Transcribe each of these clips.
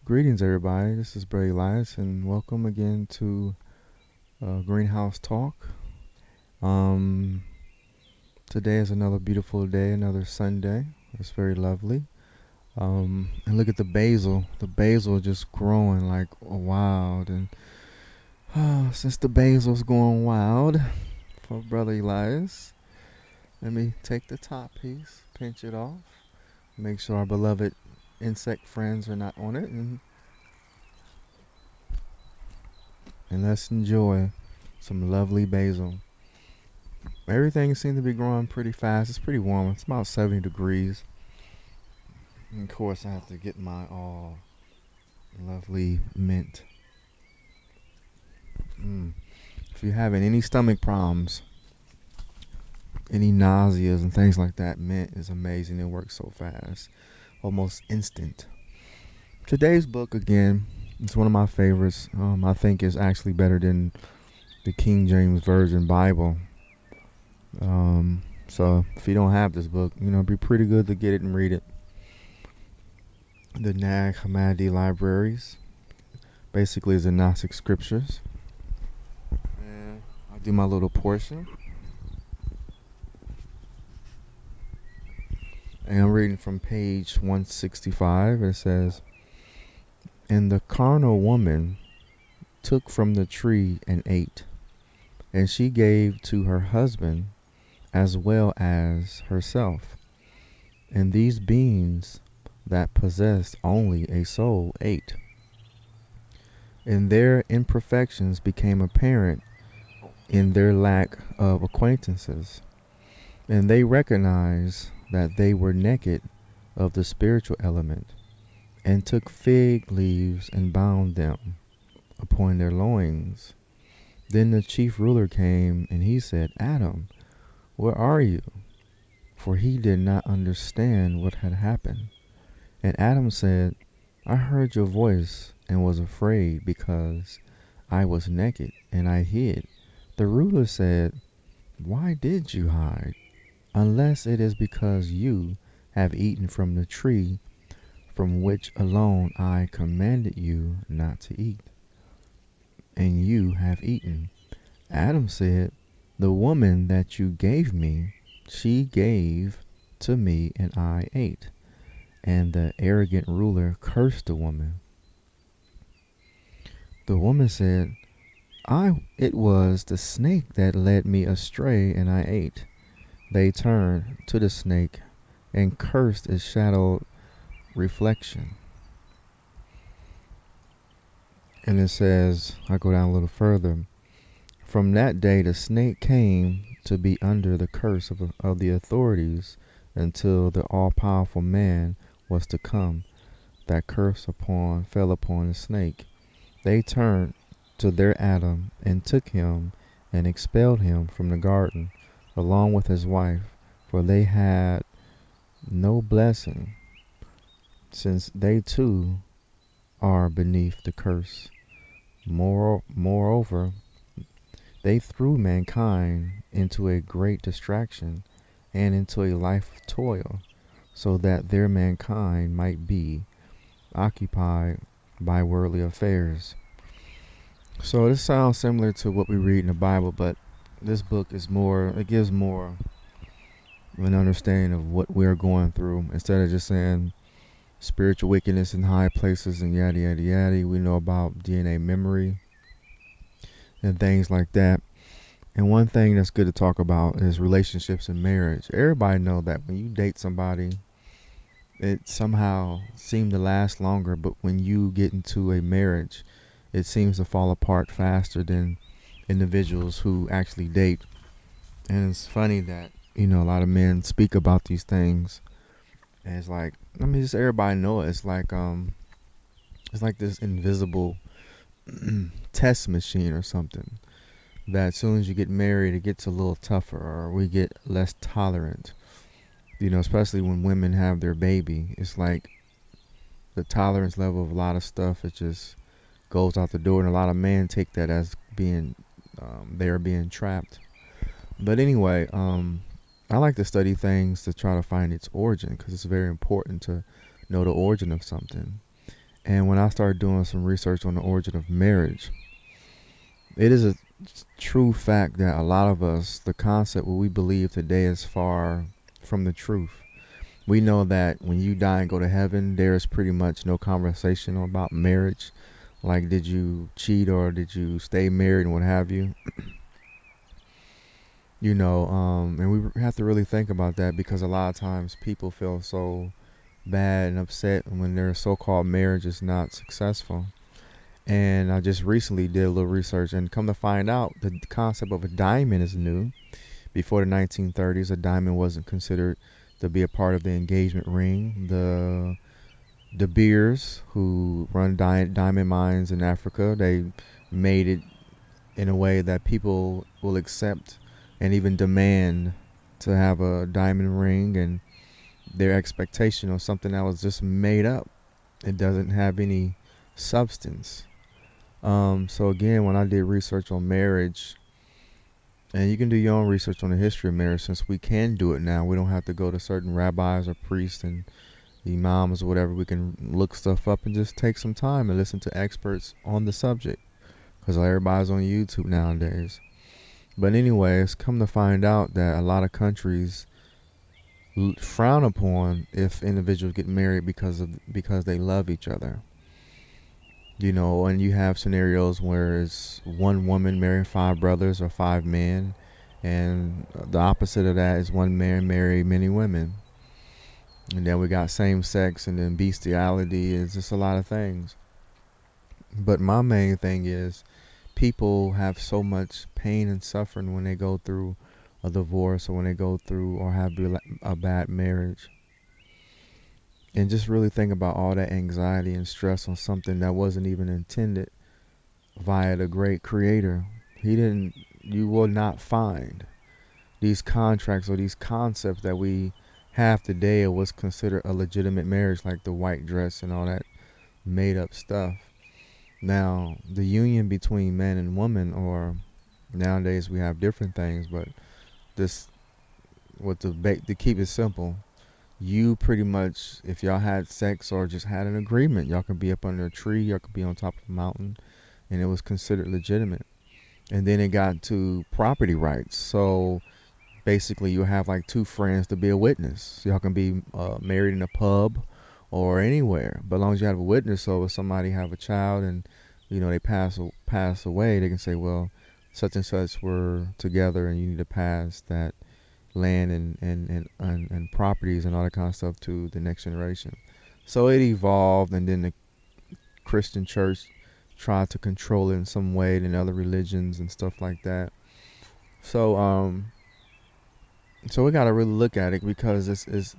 Greetings, everybody. This is Brady Elias, and welcome again to Greenhouse Talk. Um, Today is another beautiful day, another Sunday. It's very lovely. And look at the basil. The basil just growing like wild. And since the basil's going wild for Brother Elias, let me take the top piece, pinch it off, make sure our beloved insect friends are not on it, and let's enjoy some lovely basil. Everything seems to be growing pretty fast. It's pretty warm. It's about 70 degrees. And of course, I have to get my lovely mint. If you're having any stomach problems, any nauseas and things like that, mint is amazing. It works so fast, almost instant. Today's book, again, is one of my favorites. I think it's actually better than the King James Version Bible. So if you don't have this book, it'd be pretty good to get it and read it. The Nag Hammadi Libraries basically is the Gnostic scriptures. And I'll do my little portion. And I'm reading from page 165. It says, "And the carnal woman took from the tree and ate, and she gave to her husband as well as herself. And these beings that possessed only a soul ate. And their imperfections became apparent in their lack of acquaintances. And they recognized that they were naked of the spiritual element, and took fig leaves and bound them upon their loins. Then the chief ruler came, and he said, Adam, where are you? For he did not understand what had happened. And Adam said, I heard your voice and was afraid because I was naked and I hid. The ruler said, Why did you hide? Unless it is because you have eaten from the tree from which alone I commanded you not to eat. And you have eaten. Adam said, The woman that you gave me, she gave to me and I ate. And the arrogant ruler cursed the woman. The woman said, It was the snake that led me astray and I ate. They turned to the snake and cursed its shadowed reflection. And it says, I go down a little further. From that day the snake came to be under the curse of the authorities until the all-powerful man was to come. That curse fell upon the snake. They turned to their Adam and took him and expelled him from the garden along with his wife, for they had no blessing, since they too are beneath the curse. Moreover, they threw mankind into a great distraction and into a life of toil, so that their mankind might be occupied by worldly affairs." So this sounds similar to what we read in the Bible, but this book it gives more of an understanding of what we're going through, instead of just saying spiritual wickedness in high places and yada yada yada. We know about DNA memory and things like that. And one thing that's good to talk about is relationships and marriage. Everybody know that when you date somebody, it somehow seems to last longer, but when you get into a marriage, it seems to fall apart faster than individuals who actually date. And it's funny that, a lot of men speak about these things. And it's like, just everybody know it. It's like this invisible test machine or something, that as soon as you get married, it gets a little tougher, or we get less tolerant. Especially when women have their baby. It's like the tolerance level of a lot of stuff, it just goes out the door, and a lot of men take that as being they are being trapped. But anyway, I like to study things to try to find its origin, because it's very important to know the origin of something. And when I started doing some research on the origin of marriage, it is a true fact that a lot of us, the concept what we believe today is far from the truth. We know that when you die and go to heaven, there is pretty much no conversation about marriage. Like, did you cheat or did you stay married and what have you? And we have to really think about that because a lot of times people feel so bad and upset when their so-called marriage is not successful. And I just recently did a little research and come to find out the concept of a diamond is new. Before the 1930s, a diamond wasn't considered to be a part of the engagement ring. The De Beers, who run diamond mines in Africa, they made it in a way that people will accept and even demand to have a diamond ring, and their expectation of something that was just made up. It doesn't have any substance. So again, when I did research on marriage, and you can do your own research on the history of marriage since we can do it now. We don't have to go to certain rabbis or priests and imams or whatever. We can look stuff up and just take some time and listen to experts on the subject because everybody's on YouTube nowadays. But anyways, come to find out that a lot of countries frown upon if individuals get married because they love each other. And you have scenarios where it's one woman marrying five brothers or five men, and the opposite of that is one man marry many women. And then we got same sex, and then bestiality is just a lot of things. But my main thing is people have so much pain and suffering when they go through a divorce or when they go through or have a bad marriage. And just really think about all that anxiety and stress on something that wasn't even intended via the great creator. You will not find these contracts or these concepts that we have today of what's considered a legitimate marriage, like the white dress and all that made up stuff. Now, the union between man and woman, or nowadays we have different things, but this, to keep it simple, you pretty much, if y'all had sex or just had an agreement, y'all could be up under a tree, y'all could be on top of a mountain, and it was considered legitimate. And then it got to property rights. So basically, you have like two friends to be a witness. Y'all can be married in a pub or anywhere, but as long as you have a witness, so if somebody have a child and they pass away, they can say, well, such and such were together, and you need to pass that land and properties and all that kind of stuff to the next generation. So it evolved, and then the Christian church tried to control it in some way, and other religions and stuff like that. So we got to really look at it because this is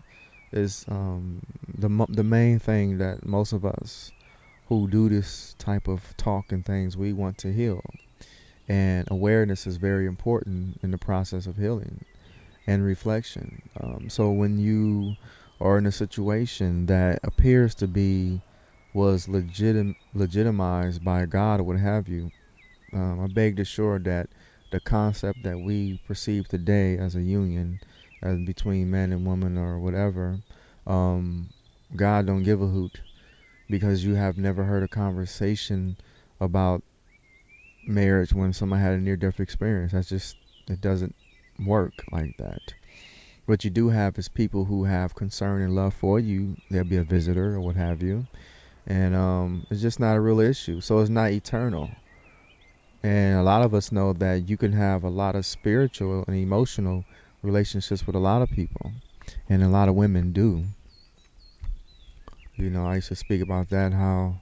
the main thing that most of us who do this type of talk and things, we want to heal, and awareness is very important in the process of healing and reflection. So when you are in a situation that appears to be was legitimized by God or what have you, I beg to assure that the concept that we perceive today as a union, as between man and woman or whatever, God don't give a hoot, because you have never heard a conversation about marriage when someone had a near-death experience. It doesn't work like that. What you do have is people who have concern and love for you. There'll be a visitor or what have you, and it's just not a real issue. So it's not eternal. And a lot of us know that you can have a lot of spiritual and emotional relationships with a lot of people, and a lot of women do. I used to speak about that, how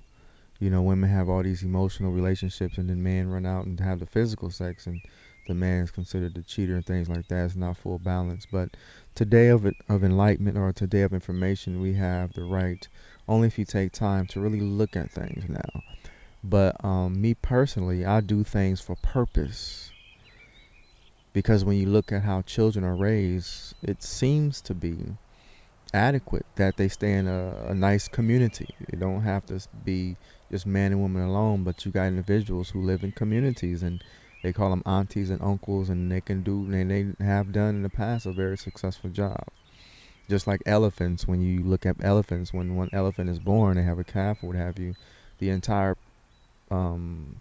women have all these emotional relationships, and then men run out and have the physical sex, and the man is considered the cheater and things like that. It's not full balance. But today of enlightenment, or today of information, we have the right, only if you take time to really look at things now. But me personally, I do things for purpose, because when you look at how children are raised, it seems to be adequate that they stay in a nice community. They don't have to be just man and woman alone, but you got individuals who live in communities, and they call them aunties and uncles, and they can do, and they have done in the past a very successful job. Just like elephants, when you look at elephants, when one elephant is born, they have a calf or what have you, the entire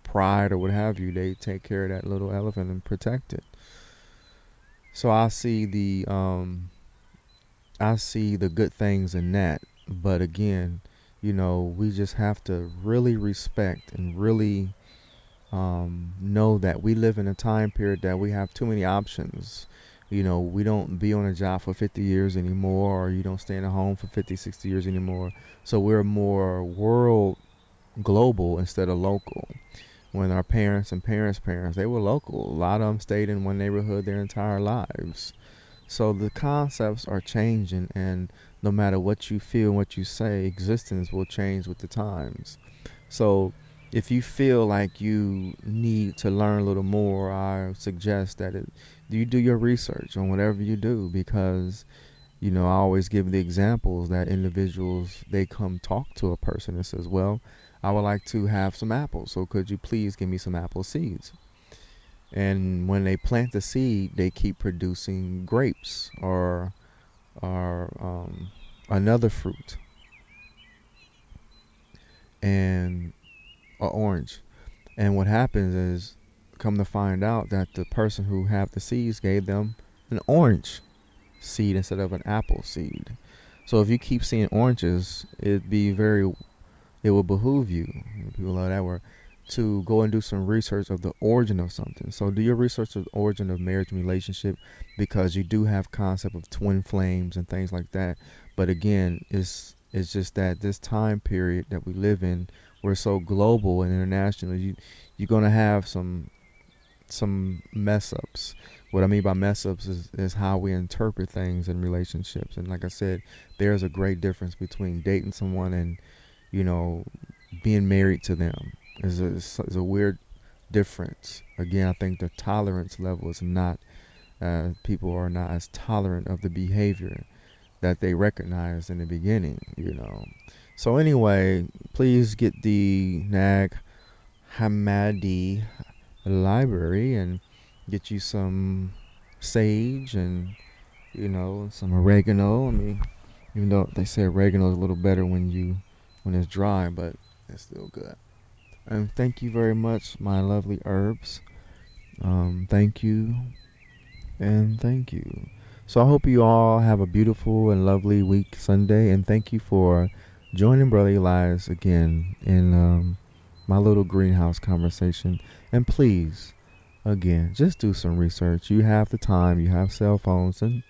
pride or what have you, they take care of that little elephant and protect it. So I see the good things in that, but again, we just have to really respect and really know that we live in a time period that we have too many options. We don't be on a job for 50 years anymore, or you don't stay in a home for 50, 60 years anymore. So we're more world global instead of local. When our parents and parents, they were local. A lot of them stayed in one neighborhood their entire lives. So the concepts are changing, and no matter what you feel and what you say, existence will change with the times. So if you feel like you need to learn a little more, I suggest that you do your research on whatever you do, because I always give the examples that individuals, they come talk to a person and says, well, I would like to have some apples, so could you please give me some apple seeds? And when they plant the seed, they keep producing grapes or another fruit and an orange. And what happens is, come to find out that the person who have the seeds gave them an orange seed instead of an apple seed. So if you keep seeing oranges, it will behoove you, people love that word, to go and do some research of the origin of something. So do your research of the origin of marriage and relationship, because you do have concept of twin flames and things like that. But again, it's just that this time period that we live in, we're so global and international. You're gonna have some mess ups. What I mean by mess ups is how we interpret things in relationships. And like I said, there's a great difference between dating someone and you know, being married to them. Is a weird difference. Again, I think the tolerance level is not, people are not as tolerant of the behavior that they recognized in the beginning. So anyway, please get the Nag Hammadi library and get you some sage and some oregano. I mean, even though they say oregano is a little better when it's dry, but it's still good. And thank you very much, my lovely herbs. Thank you and thank you. So I hope you all have a beautiful and lovely week Sunday, and thank you for joining Brother Elias again in my little greenhouse conversation. And please, again, just do some research. You have the time, you have cell phones, and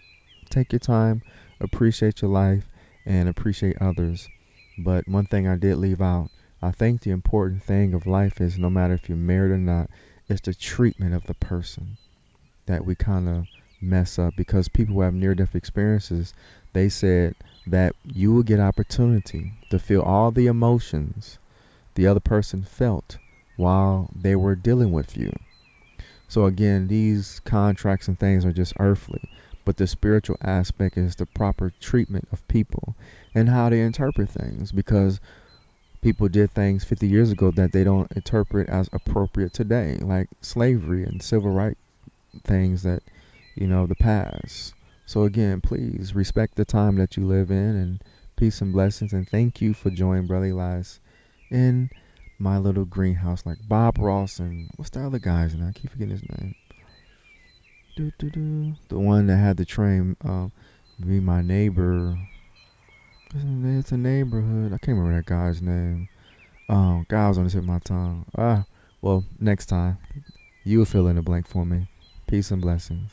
take your time, appreciate your life, and appreciate others. But one thing I did leave out, I think the important thing of life is, no matter if you're married or not, it's the treatment of the person that we kind of mess up. Because people who have near-death experiences, they said that you will get opportunity to feel all the emotions the other person felt while they were dealing with you. So again, these contracts and things are just earthly, but the spiritual aspect is the proper treatment of people and how they interpret things, because people did things 50 years ago that they don't interpret as appropriate today, like slavery and civil rights things that, the past. So again, please respect the time that you live in, and peace and blessings, and thank you for joining Brother Elias in my little greenhouse, like Bob Ross and what's the other guy's name? I keep forgetting his name. The one that had the train, be my neighbor. It's a neighborhood. I can't remember that guy's name. God was on the tip of my tongue. Well, next time, you will fill in the blank for me. Peace and blessings.